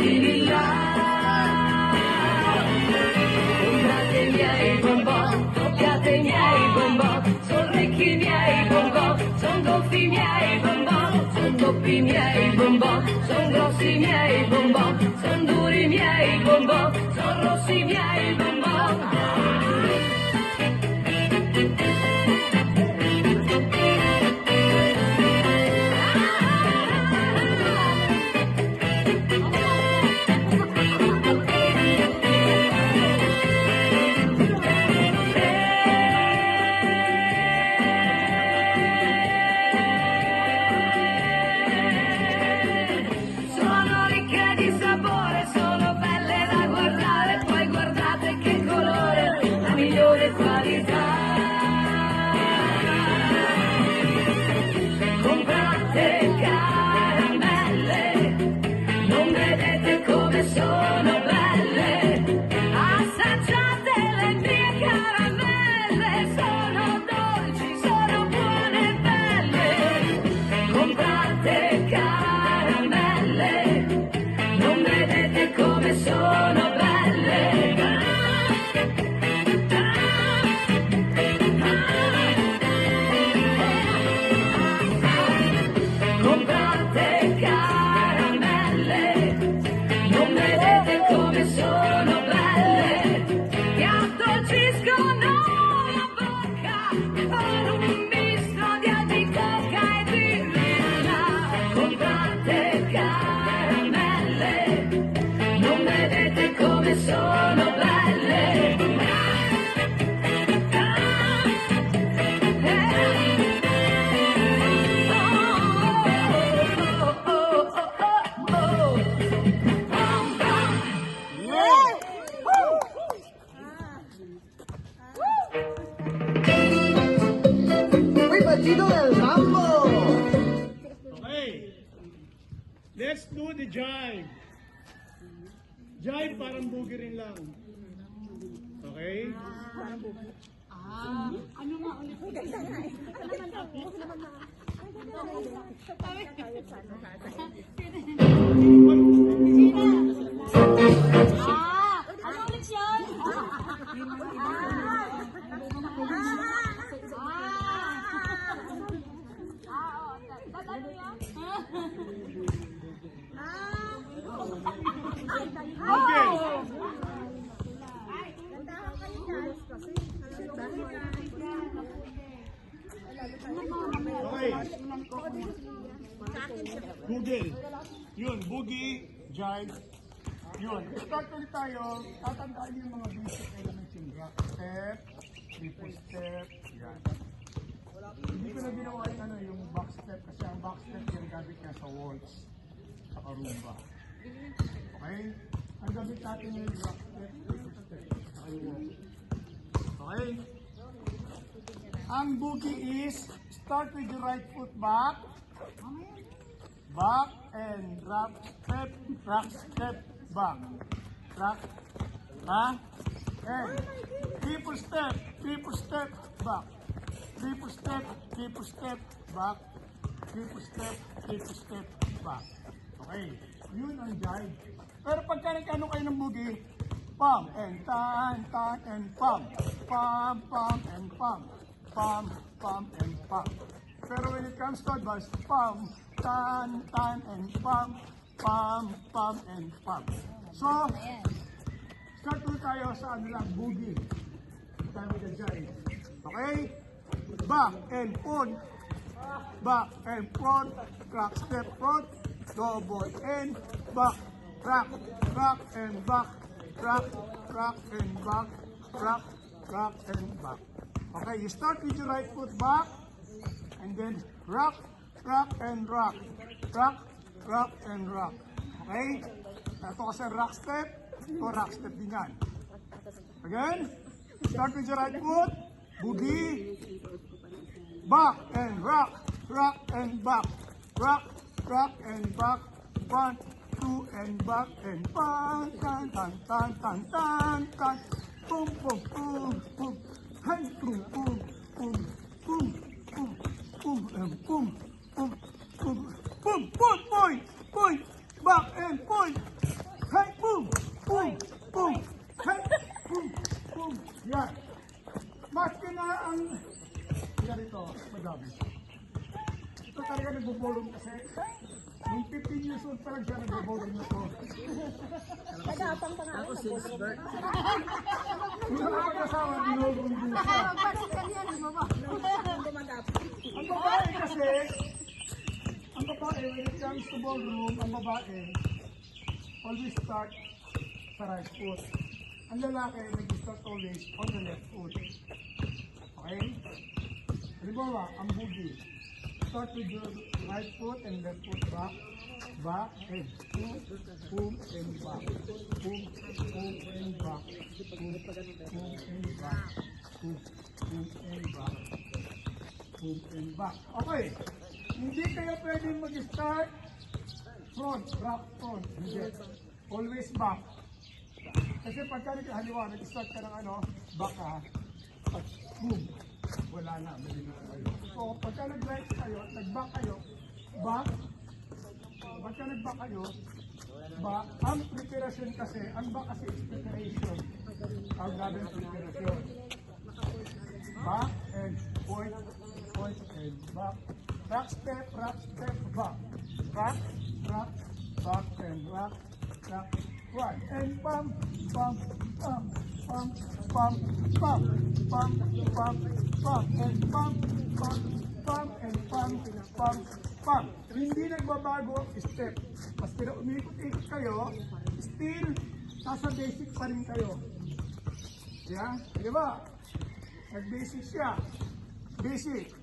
lilla. Comprate i miei bonbon, tocchiate i miei bonbon, son ricchi i miei bonbon, son gonfi i miei bonbon, son doppi i miei bonbon, son grossi i miei bonbon, son duri i miei bonbon, son rossi i miei bonbon. Sono ricche di sapore, sono belle da guardare, poi guardate che colore, la migliore qualità. Comprate caramelle, non vedete come sono belle, assaggiate le mie caramelle, sono dolci, sono buone e belle. Comprate caramelle, non vedete come sono belle. Comprate caramelle, non vedete come sono belle, che addolciscono la bocca con un misto di albicocca e di lilla. Comprate caramelle, non vedete come sono belle. Uy, Bachito del Mambo! Okay. Let's do the jive. Jive parang boogie rin lang. Okay? Ano nga ulit? Ano ulit yun? Okay. Google. Yun, boogie, jive. Yun. Start ulit tayo. Tatandaan yung mga basic elements yung rock step, triple step, yan. Hindi ko na ginawa yung, yung back step kasi ang back step yung gamit niya sa waltz, sa rumba. Okay? Ang gamit natin yung rock step, triple step, saka yung waltz. Okay? Ang boogie is start with the right foot back, back and rock step, back, rock, ha? And triple step, back, triple step, back, triple step, back. Okay, yun ang jive. Pero pagka nagkano kayo ng boogie, pump and tan and pump, pump and pump, pump and pump. Pero when it comes to advance, pump, tan and pump, pump and pump. So, start po tayo sa ano lang, boogie. Tayo with the jive. Okay? Back and front, crack step front, double and back, crack and back, crack and back, crack and back. Okay, you start with your right foot back, and then rock and rock, rock and rock. Okay? Ito kasi rock step, ito rock step din yan. Again, start with your right foot, boogie, back and rock and back, rock and back, 1, 2 and back and bang, tan, boom, boom, boom, boom, hey, boom, boom, boom, boom, boom, boom, and boom, boom, boom, boom, point, back and point, Maski na ang ganito, madami. Ito talaga nagbo-bowling kasi. Nung 15 years old pa lang siya nagbo-bowling na to. Nagapang pa nga ako sa bowling. Yung nakakasawa, binobowling din siya. Ang babae kasi, ang babae, when it comes to ballroom, ang babae, always start sa right foot. Ang lalaki, nag-start always on the left foot. Okay? Halimbawa, ang boogie. Start with your right foot and left foot back, back, and boom, and back. Boom, boom, and back. Boom, boom, and back. Boom, boom, and back. Boom, and back. Okay. Hindi kayo pwedeng mag-start front, back, front. Hindi. Always back. Kasi pagka halimbawa, nag-start ka ng ano, back ka, pag boom, wala na, mali na kayo. So, pagka nag-right kayo, nag-back kayo, back, pagka nag-back kayo, back, ang preparation kasi, ang back kasi is preparation. Ang gagawin preparation. Back and point, point and back. Back step, back, back. Back, back and back, back. One, and pump, pump, pump, pump, pump, pump, pump, pump, pump, and pump, pump, pump, and pump, pump, pump. Hindi nagbabago ang step. Mas na umikot-ikot kayo, still, nasa basic pa rin kayo. Yeah? Di ba? Nag-basic siya. Basic.